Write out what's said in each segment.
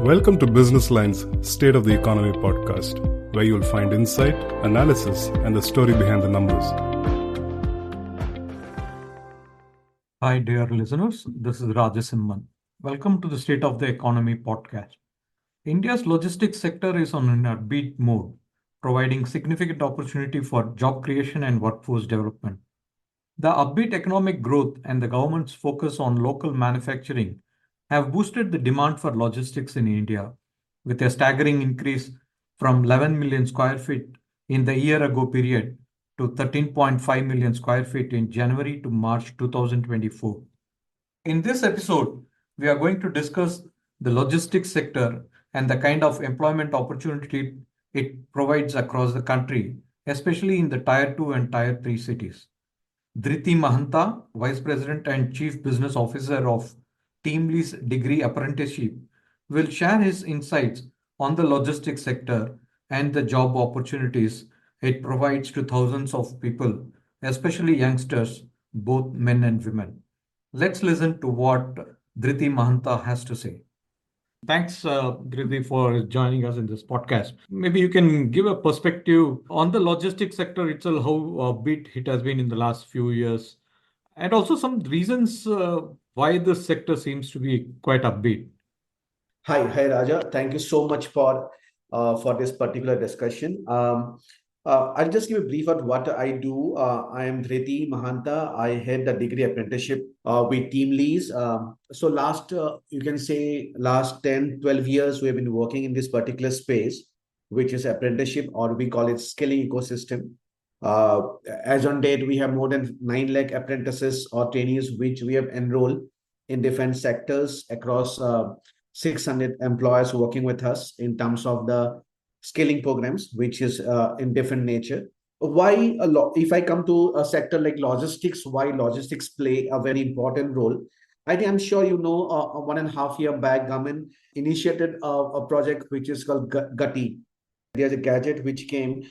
Welcome to Business Line's State of the Economy podcast, where you'll find insight, analysis, and the story behind the numbers. Hi, dear listeners. This is Raja Simhan. Welcome to the State of the Economy podcast. India's logistics sector is on an upbeat mode, providing significant opportunity for job creation and workforce development. The upbeat economic growth and the government's focus on local manufacturing have boosted the demand for logistics in India, with a staggering increase from 11 million square feet in the year ago period to 13.5 million square feet in January to March 2024. In this episode, we are going to discuss the logistics sector and the kind of employment opportunity it provides across the country, especially in the Tier 2 and Tier 3 cities. Dhriti Mahanta, Vice President and Chief Business Officer of TeamLease Degree Apprenticeship, will share his insights on the logistics sector and the job opportunities it provides to thousands of people, especially youngsters, both men and women. Let's listen to what Dhriti Mahanta has to say. Thanks, Dhriti, for joining us in this podcast. Maybe you can give a perspective on the logistics sector itself, how big it has been in the last few years, and also some reasons why this sector seems to be quite upbeat. Hi, Raja. Thank you so much for this particular discussion. I'll just give a brief on what I do. I am Dhriti Mahanta. I head the degree apprenticeship with TeamLease. So you can say last 10, 12 years, we have been working in this particular space, which is apprenticeship, or we call it skilling ecosystem. As on date, we have more than 9 lakh apprentices or trainees, which we have enrolled in different sectors across 600 employers working with us in terms of the scaling programs, which is in different nature. If I come to a sector like logistics, why logistics play a very important role? I'm sure you know, 1.5 year back, government initiated a project which is called Gati. There's a gadget which came,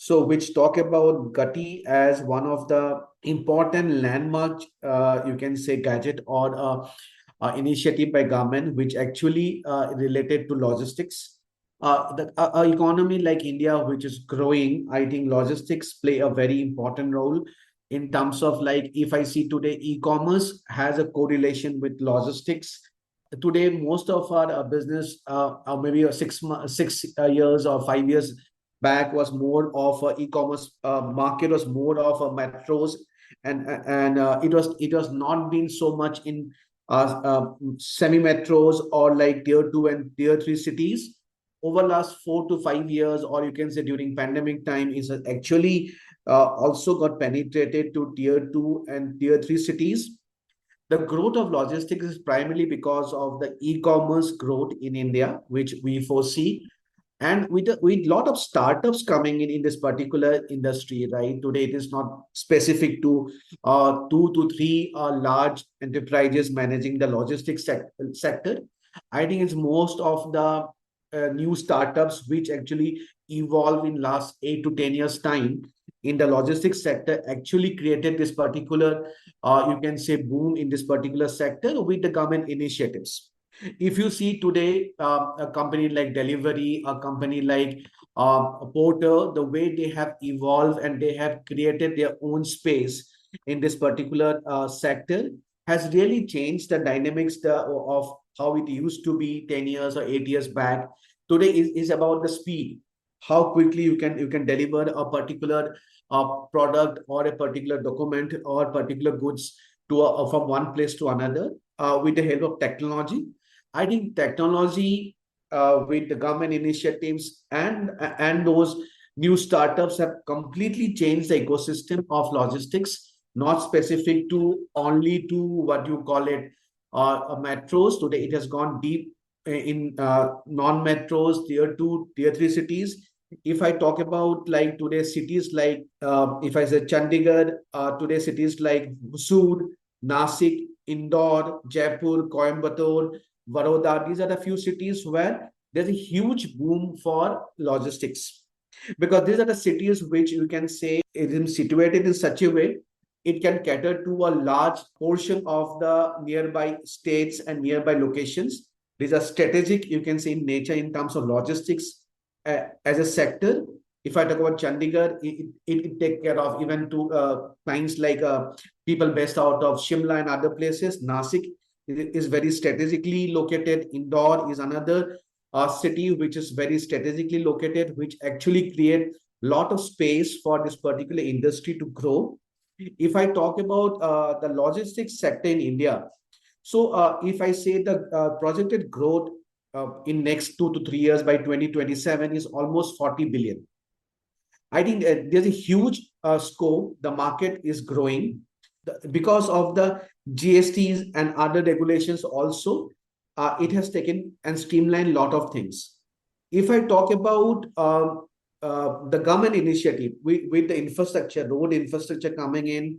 which talk about Gati as one of the important landmark, you can say, gadget or initiative by government, which actually related to logistics. The economy like India, which is growing, I think logistics play a very important role in terms of, like, if I see today, e-commerce has a correlation with logistics. Today, most of our business, maybe 6 years or 5 years back, was more of a e-commerce market, was more of a metros, and it was not been so much in semi metros or like tier 2 and tier 3 cities. Over last 4 to 5 years, or you can say during pandemic time, is actually also got penetrated to tier 2 and tier 3 cities. The growth of logistics is primarily because of the e-commerce growth in India, which we foresee, and with lot of startups coming in this particular industry. Right today, it is not specific to 2 to 3 large enterprises managing the logistics sector. I think it's most of the new startups which actually evolve in last 8 to 10 years time in the logistics sector actually created this particular, you can say, boom in this particular sector with the government initiatives. If you see today, a company like Delivery, a company like Porter, the way they have evolved and they have created their own space in this particular sector has really changed the dynamics of how it used to be 10 years or 8 years back. Today is about the speed, how quickly you can deliver a particular product or a particular document or particular goods to from one place to another with the help of technology. I think technology with the government initiatives and those new startups have completely changed the ecosystem of logistics, not specific to only to what you call it metros. Today, it has gone deep in non-metros, tier 2, tier 3 cities. If I talk about like today cities like, if I say Chandigarh, today cities like Hosur, Nashik, Indore, Jaipur, Coimbatore, Vadodara, these are the few cities where there's a huge boom for logistics. Because these are the cities which you can say is situated in such a way it can cater to a large portion of the nearby states and nearby locations. These are strategic, you can say, in nature in terms of logistics as a sector. If I talk about Chandigarh, it take care of even to clients like people based out of Shimla and other places. Nashik is very strategically located. Indore is another city which is very strategically located, which actually create lot of space for this particular industry to grow. If I talk about the logistics sector in India, so if I say the projected growth in next 2 to 3 years by 2027 is almost 40 billion. I think there's a huge scope. The market is growing because of the GSTs and other regulations also. It has taken and streamlined a lot of things. If I talk about the government initiative with the infrastructure, road infrastructure coming in,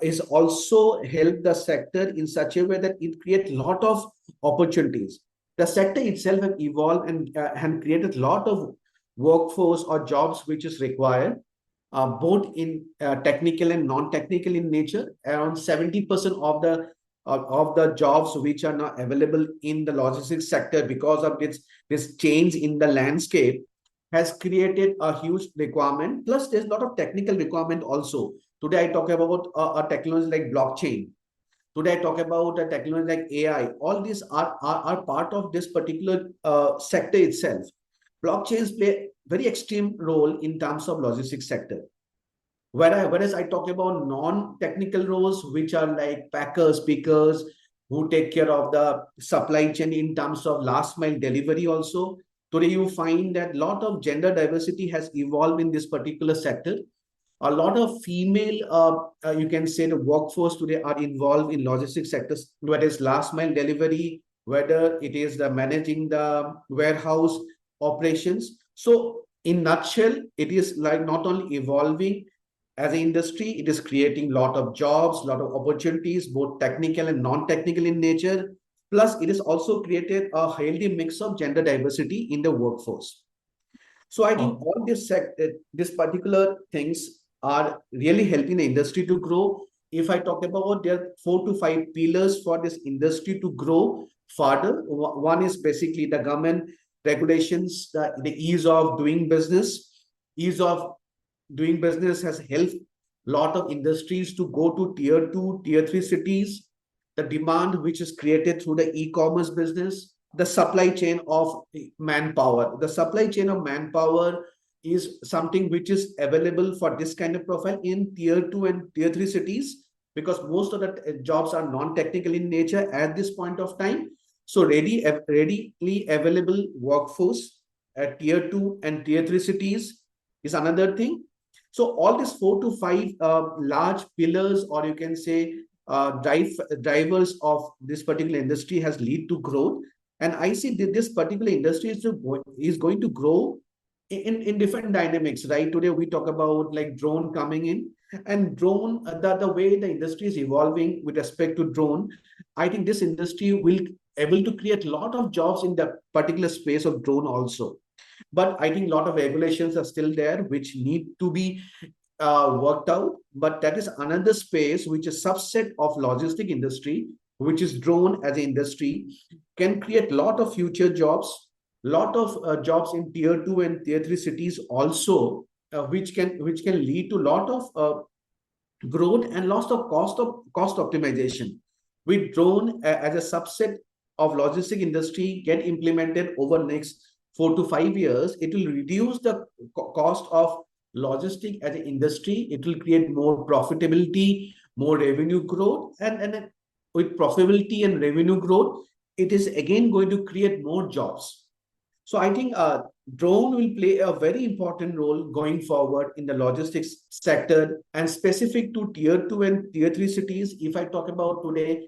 is also helped the sector in such a way that it creates a lot of opportunities. The sector itself have evolved and created a lot of workforce or jobs which is required, both in technical and non-technical in nature. Around 70% of the jobs which are now available in the logistics sector because of this change in the landscape has created a huge requirement. Plus, there's a lot of technical requirement also. Today, I talk about a technology like blockchain. Today, I talk about a technology like AI. All these are part of this particular sector itself. Blockchains play very extreme role in terms of logistics sector. Whereas I talk about non-technical roles, which are like packers, pickers, who take care of the supply chain in terms of last mile delivery also. Today, you find that a lot of gender diversity has evolved in this particular sector. A lot of female, you can say, the workforce today are involved in logistics sectors, whether it's last mile delivery, whether it is the managing the warehouse operations. So in nutshell, it is like not only evolving as an industry, it is creating a lot of jobs, a lot of opportunities, both technical and non-technical in nature. Plus, it has also created a healthy mix of gender diversity in the workforce. So I think all this particular things are really helping the industry to grow. If I talk about, there are 4 to 5 pillars for this industry to grow further. One is basically the government regulations, the ease of doing business. Ease of doing business has helped a lot of industries to go to tier 2, tier 3 cities. The demand which is created through the e-commerce business, the supply chain of manpower. The supply chain of manpower is something which is available for this kind of profile in tier 2 and tier 3 cities, because most of the jobs are non-technical in nature at this point of time. So readily available workforce at tier 2 and tier 3 cities is another thing. So all these 4 to 5 large pillars, or you can say drivers of this particular industry has lead to growth. And I see that this particular industry is going to grow in different dynamics, right? Today, we talk about like drone coming in, and drone, the way the industry is evolving with respect to drone, I think this industry will able to create a lot of jobs in the particular space of drone also. But I think a lot of regulations are still there, which need to be worked out. But that is another space, which is subset of logistic industry, which is drone as an industry, can create a lot of future jobs, lot of jobs in tier 2 and tier 3 cities also, which can lead to a lot of growth and loss of cost optimization. With drone as a subset of logistic industry get implemented over next 4 to 5 years, it will reduce the cost of logistic as an industry. It will create more profitability, more revenue growth, and with profitability and revenue growth, it is again going to create more jobs. So I think drone will play a very important role going forward in the logistics sector, and specific to tier 2 and tier 3 cities. If I talk about today,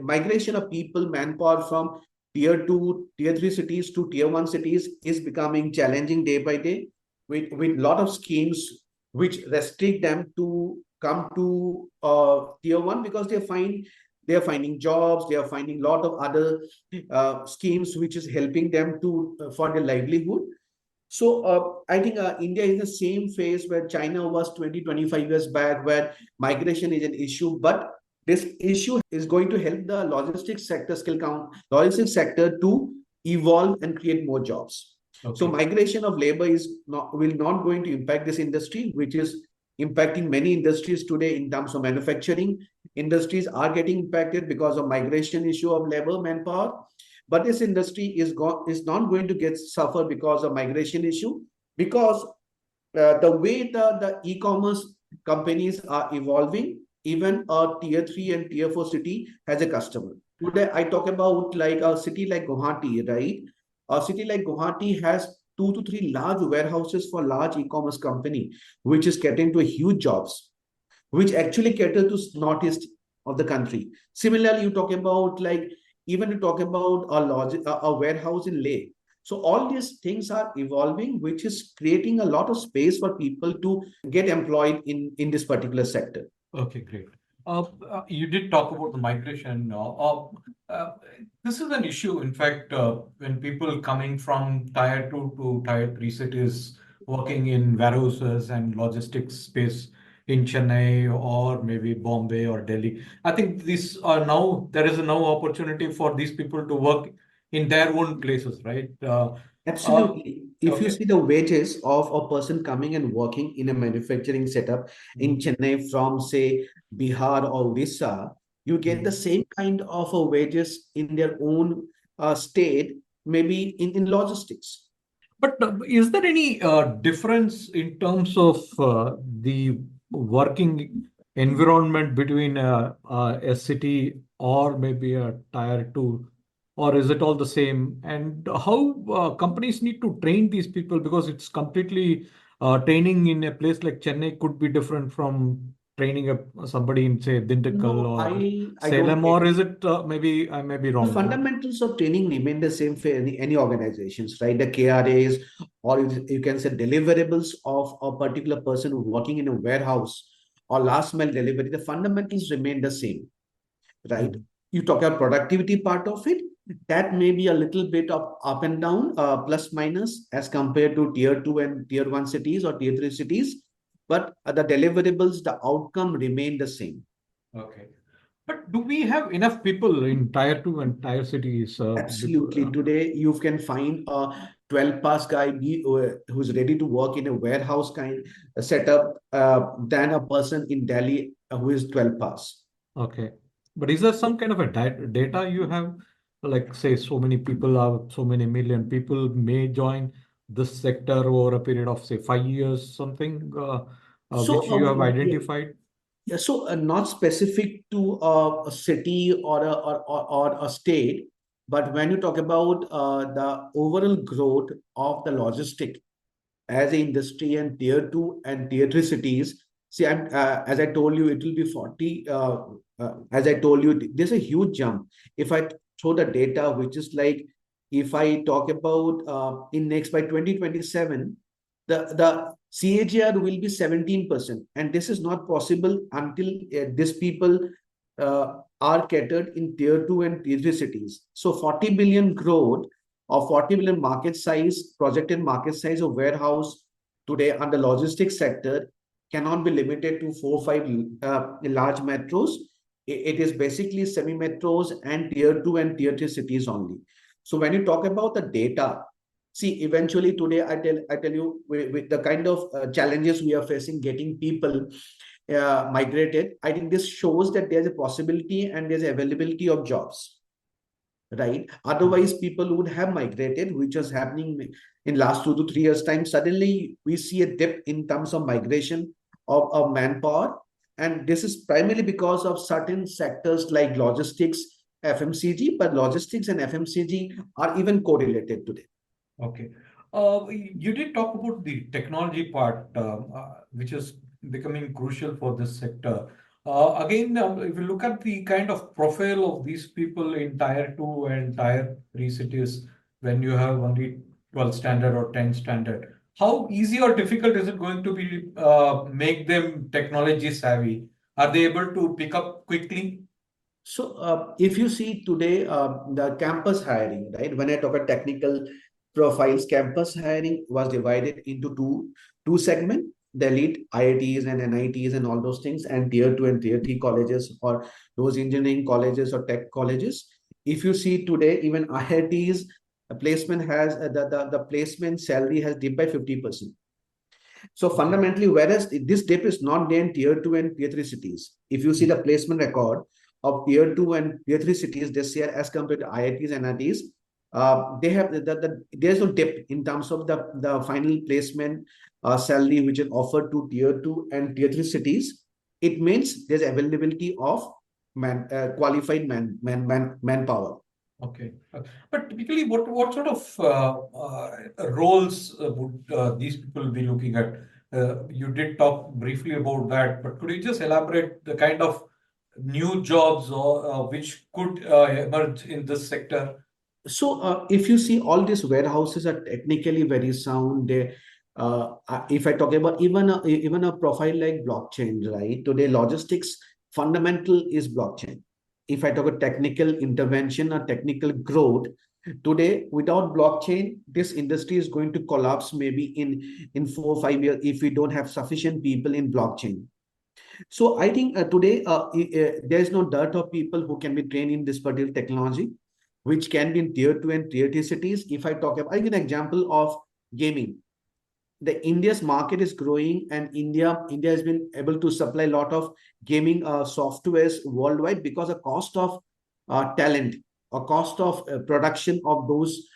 migration of people, manpower from tier 2, tier 3 cities to tier 1 cities is becoming challenging day by day, with a lot of schemes which restrict them to come to tier 1, because they are finding jobs, they are finding a lot of other schemes which is helping them to for their livelihood. So I think India is the same phase where China was 20, 25 years back, where migration is an issue, but This issue is going to help the logistics sector to evolve and create more jobs. Okay. So migration of labor will not going to impact this industry, which is impacting many industries today in terms of manufacturing. Industries are getting impacted because of migration issue of labor manpower. But this industry is not going to get suffer because of migration issue, because the way the e-commerce companies are evolving, even a tier 3 and tier 4 city has a customer. Today, I talk about like a city like Guwahati, right? A city like Guwahati has 2 to 3 large warehouses for large e-commerce company, which is getting to huge jobs, which actually cater to northeast of the country. Similarly, you talk about a warehouse in Leh. So all these things are evolving, which is creating a lot of space for people to get employed in this particular sector. Okay, great. You did talk about the migration. This is an issue, in fact, when people coming from tier 2 to tier 3 cities working in warehouses and logistics space in Chennai or maybe Bombay or Delhi. I think there is now opportunity for these people to work in their own places, right? Absolutely. If you Okay. see the wages of a person coming and working in a manufacturing setup in Chennai from, say, Bihar or Odisha, you get the same kind of wages in their own state, maybe in logistics. But is there any difference in terms of the working environment between a city or maybe a tier 2, or is it all the same? And how companies need to train these people, because it's completely training in a place like Chennai could be different from training somebody in, say, Dindigul No, or I Salem, don't or is agree. it maybe I may be The wrong? fundamentals of training remain the same for any organizations, right? The KRAs, or you can say deliverables of a particular person working in a warehouse or last mile delivery, the fundamentals remain the same, right? Mhm. You talk about productivity part of it, that may be a little bit of up and down, plus minus as compared to tier 2 and tier 1 cities or tier 3 cities, but the deliverables, the outcome remain the same. Okay. But do we have enough people in tier 2 and tier cities? Absolutely. Today, you can find a 12 pass guy who's ready to work in a warehouse kind setup than a person in Delhi who is 12 pass. Okay. But is there some kind of a data you have? Like, say, so many people are, so many million people may join this sector over a period of, say, 5 years, something So, which you have yeah, identified? yeah, so not specific to a city or a state, but when you talk about the overall growth of the logistic as an industry and tier 2 and tier 3 cities, see, as I told you, it will be 40. As I told you, there's a huge jump. If I throw the data, which is like, if I talk about in next by 2027, the CAGR will be 17%. And this is not possible until these people are catered in tier 2 and tier 3 cities. So 40 billion growth of 40 billion projected market size of warehouse today under logistics sector cannot be limited to 4 or 5 large metros. It is basically semi metros and tier 2 and tier 3 cities only. So when you talk about the data, see, eventually today I tell you, with the kind of challenges we are facing getting people migrated, I think this shows that there's a possibility and there's availability of jobs, right? Otherwise, people would have migrated, which was happening in last 2 to 3 years time. Suddenly we see a dip in terms of migration of manpower, and this is primarily because of certain sectors like logistics, FMCG, but logistics and FMCG are even correlated today. Okay. You did talk about the technology part, which is becoming crucial for this sector. Again, if you look at the kind of profile of these people in tier 2 and tier 3 cities, when you have only 12 standard or 10 standard, how easy or difficult is it going to be make them technology savvy? Are they able to pick up quickly? So, if you see today, the campus hiring, right? When I talk about technical profiles, campus hiring was divided into two segments. the elite IITs and NITs and all those things, and tier 2 and tier 3 colleges, or those engineering colleges or tech colleges. If you see today, even IITs placement has the placement salary has dipped by 50%. So fundamentally, whereas this dip is not there in tier 2 and tier 3 cities. If you see the placement record of tier 2 and tier 3 cities this year as compared to IITs and NITs, they have there's no dip in terms of the final placement salary which is offered to tier 2 and tier 3 cities. It means there's availability of qualified manpower. Okay. But typically, what sort of roles would these people be looking at? You did talk briefly about that, but could you just elaborate the kind of new jobs or which could emerge in this sector? So if you see, all these warehouses are technically very sound. If I talk about even a profile like blockchain, right? Today, logistics fundamental is blockchain. If I talk about technical intervention or technical growth, today without blockchain, this industry is going to collapse maybe in 4 or 5 years if we don't have sufficient people in blockchain. So I think today there is no dearth of people who can be trained in this particular technology, which can be in tier 2 and tier 3 cities. If I talk about, I give an example of gaming. The India's market is growing, and India has been able to supply a lot of gaming softwares worldwide because the cost of talent or cost of production of those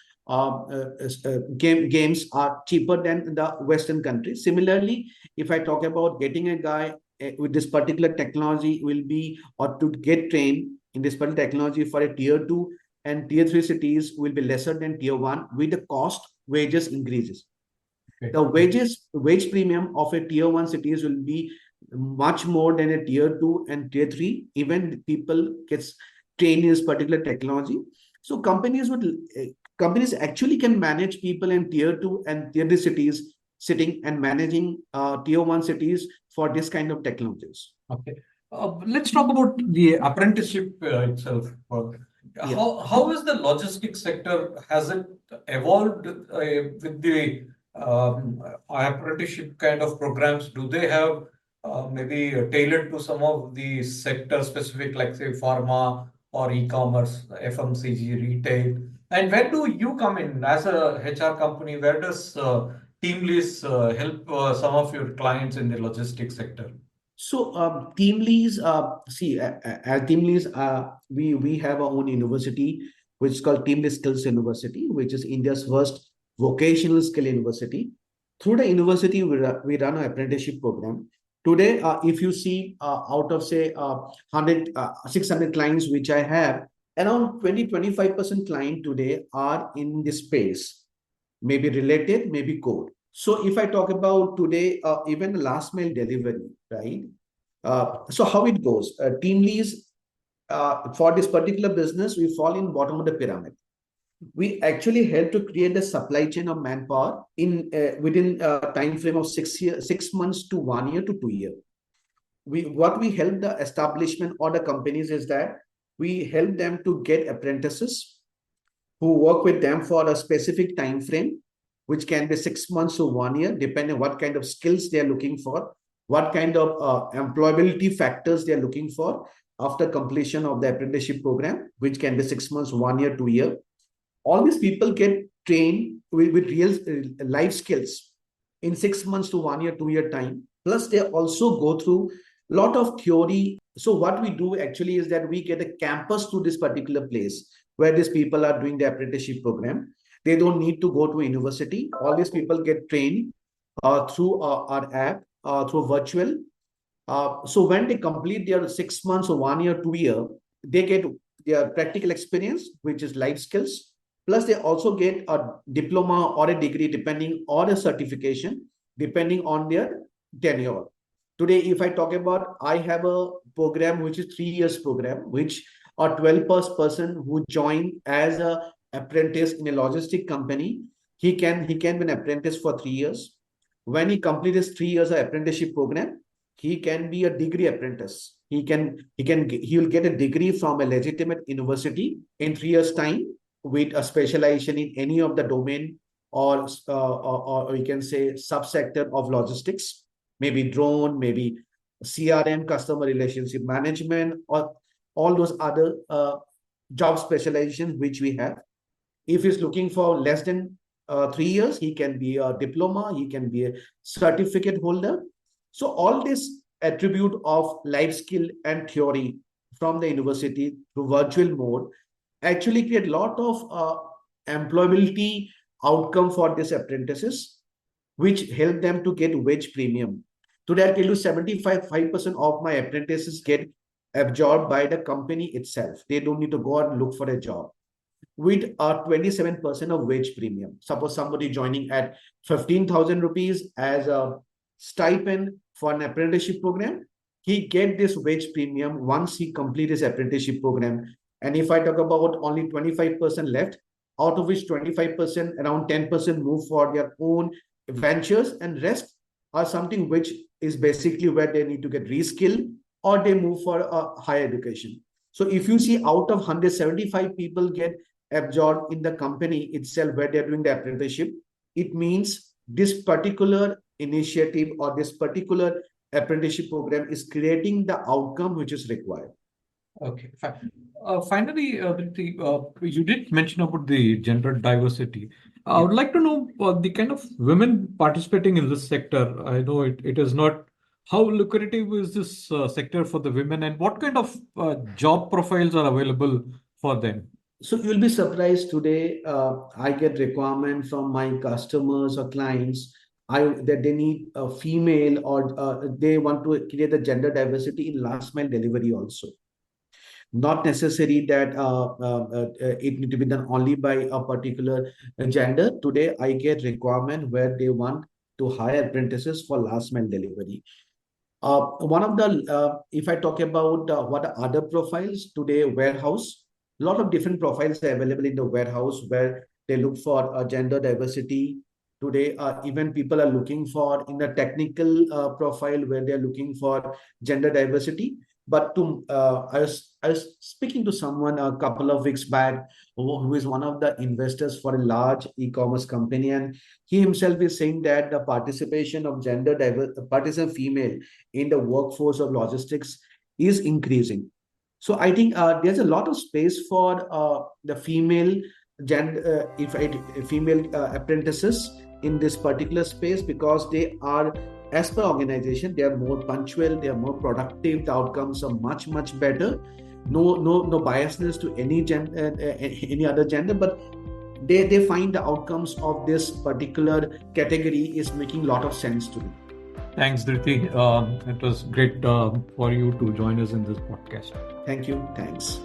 games are cheaper than the Western countries. Similarly, if I talk about getting a guy with this particular technology will be, or to get trained in this particular technology for a tier 2 and tier 3 cities will be lesser than tier 1, with the cost wages increases. The wage premium of a tier 1 cities will be much more than a tier 2 and tier 3, even people gets trained in this particular technology. So companies actually can manage people in tier 2 and tier 3 cities sitting and managing tier 1 cities for this kind of technologies. Okay. Let's talk about the apprenticeship itself. How is the logistics sector? Has it evolved with the apprenticeship kind of programs? Do they have maybe tailored to some of the sector specific, like say pharma or e-commerce, FMCG, retail? And where do you come in as a HR company? Where does TeamLease help some of your clients in the logistics sector? So TeamLease, at TeamLease, we have our own university, which is called TeamLease Skills University, which is India's first vocational skill university. Through the university, we run an apprenticeship program. Today, if you see out of say 600 clients which I have, around 20-25% client today are in this space, maybe related, maybe core. So if I talk about today, even last mile delivery, right? So how it goes, TeamLease, for this particular business, we fall in bottom of the pyramid. We actually help to create a supply chain of manpower in within a time frame of 6 months to 1 year to 2 years. What we help the establishment or the companies is that we help them to get apprentices who work with them for a specific time frame, which can be 6 months to 1 year, depending on what kind of skills they are looking for, what kind of employability factors they are looking for after completion of the apprenticeship program, which can be 6 months, 1 year, 2 year. All these people get trained with real life skills in 6 months to 1 year, 2 year time. Plus, they also go through a lot of theory. So what we do actually is that we get a campus to this particular place where these people are doing the apprenticeship program. They don't need to go to university. All these people get trained through our app, through virtual. So when they complete their 6 months or 1 year, 2 year, they get their practical experience, which is life skills. Plus, they also get a diploma or a degree, depending, or a certification, depending on their tenure. Today, if I talk about, I have a program which is 3 years program, which a 12+ person who join as a apprentice in a logistic company, he can be an apprentice for 3 years. When he completes 3 years of apprenticeship program, he can be a degree apprentice. He will get a degree from a legitimate university in 3 years time, with a specialization in any of the domain or we can say subsector of logistics. maybe drone, maybe CRM, customer relationship management, or all those other job specializations which we have. If he's looking for less than 3 years, he can be a diploma, he can be a certificate holder. So all this attribute of life skill and theory from the university to virtual mode actually create a lot of employability outcome for these apprentices, which help them to get wage premium. Today, I tell you 75% of my apprentices get absorbed by the company itself. They don't need to go out and look for a job with a 27% of wage premium. Suppose somebody joining at 15,000 rupees as a stipend for an apprenticeship program, he get this wage premium once he complete his apprenticeship program. And if I talk about only 25% left, out of which 25%, around 10% move for their own ventures, and rest are something which is basically where they need to get reskilled or they move for a higher education. So if you see out of 175 people get absorbed in the company itself where they're doing the apprenticeship, it means this particular initiative or this particular apprenticeship program is creating the outcome which is required. Okay. Finally, you did mention about the gender diversity. I would like to know the kind of women participating in this sector. I know it is not. How lucrative is this sector for the women, and what kind of job profiles are available for them? So you'll be surprised today. I get requirement from my customers or clients that they need a female or they want to create the gender diversity in last mile delivery also. Not necessary that it need to be done only by a particular gender. Today, I get requirement where they want to hire apprentices for last mile delivery. One of the, if I talk about what are other profiles today, warehouse, a lot of different profiles are available in the warehouse where they look for gender diversity. Today, even people are looking for in the technical profile where they're looking for gender diversity. But I was speaking to someone a couple of weeks back who is one of the investors for a large e-commerce company, and he himself is saying that the participation of partisan female in the workforce of logistics is increasing. So I think there's a lot of space for the female female apprentices in this particular space because they are, as per organization, they are more punctual, they are more productive, the outcomes are much better. No biasness to any other gender, but they find the outcomes of this particular category is making a lot of sense to them. Thanks, Dhriti. It was great for you to join us in this podcast. Thank you. Thanks.